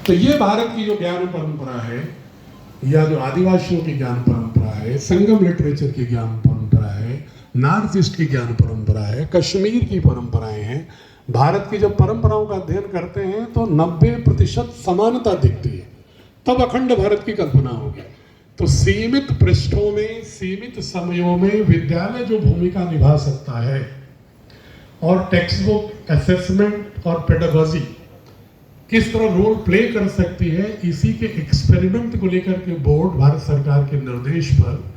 तो ये भारत की जो ज्ञान परंपरा है, या जो आदिवासियों की ज्ञान परंपरा है, संगम लिटरेचर की ज्ञान परंपरा है, नॉर्थ ईस्ट की ज्ञान परंपरा है, कश्मीर की परंपराएं हैं। भारत की जब परंपराओं का अध्ययन करते हैं तो 90% समानता दिखती है, तब अखंड भारत की कल्पना होगी। तो सीमित पृष्ठों में, सीमित समयों में विद्यालय जो भूमिका निभा सकता है, और टेक्स्ट बुक, असेसमेंट और पेडागोजी किस तरह रोल प्ले कर सकती है, इसी के एक्सपेरिमेंट को लेकर के बोर्ड भारत सरकार के निर्देश पर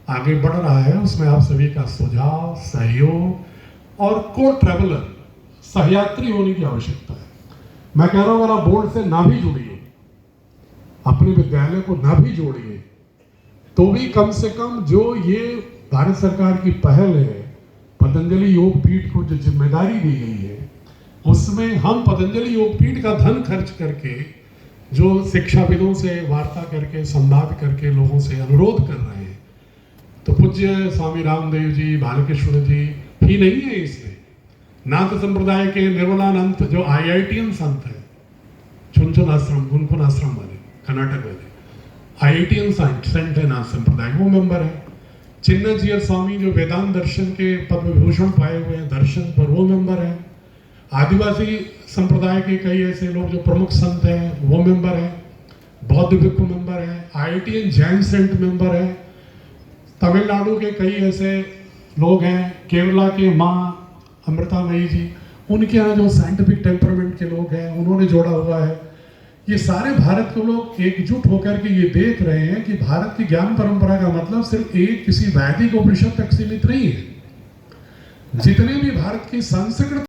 आगे बढ़ रहा है। उसमें आप सभी का सुझाव, सहयोग और को ट्रैवलर, सहयात्री होने की आवश्यकता है। मैं कह रहा हूं, अगर आप बोर्ड से ना भी जुड़िए, अपने विद्यालय को ना भी जोड़िए, तो भी कम से कम जो ये भारत सरकार की पहल है, पतंजलि योग पीठ को जो जिम्मेदारी दी गई है, उसमें हम पतंजलि योगपीठ का धन खर्च करके, जो शिक्षाविदों से वार्ता करके, संवाद करके लोगों से अनुरोध कर रहे हैं, तो पूज्य स्वामी रामदेव जी, बालकृष्ण जी ही नहीं है इसमें। नाथ संप्रदाय के निर्मलानंद जो IITian संत है, छुनछुन आश्रम, गुनगुन आश्रम वाले, कर्नाटक वाले IITian संत है नाथ संप्रदाय, वो मेंबर है। चिन्नजीयर स्वामी जो वेदांत दर्शन के पद्म विभूषण पाए हुए हैं दर्शन पर, वो मेंबर है। आदिवासी संप्रदाय के कई ऐसे लोग जो प्रमुख संत हैं, वो मेंबर हैं। बौद्ध भिक्खु मेंबर हैं। IITian जैन सेंट मेंबर है। तमिलनाडु के कई ऐसे लोग हैं, केरला के माँ अमृतामयी जी, उनके यहाँ जो साइंटिफिक टेम्परामेंट के लोग हैं, उन्होंने जोड़ा हुआ है। ये सारे भारत के लोग एकजुट होकर के ये देख रहे हैं कि भारत की ज्ञान परंपरा का मतलब सिर्फ एक किसी वैदिक उपनिषद तक सीमित नहीं है। जितने भी भारत की संस्कृत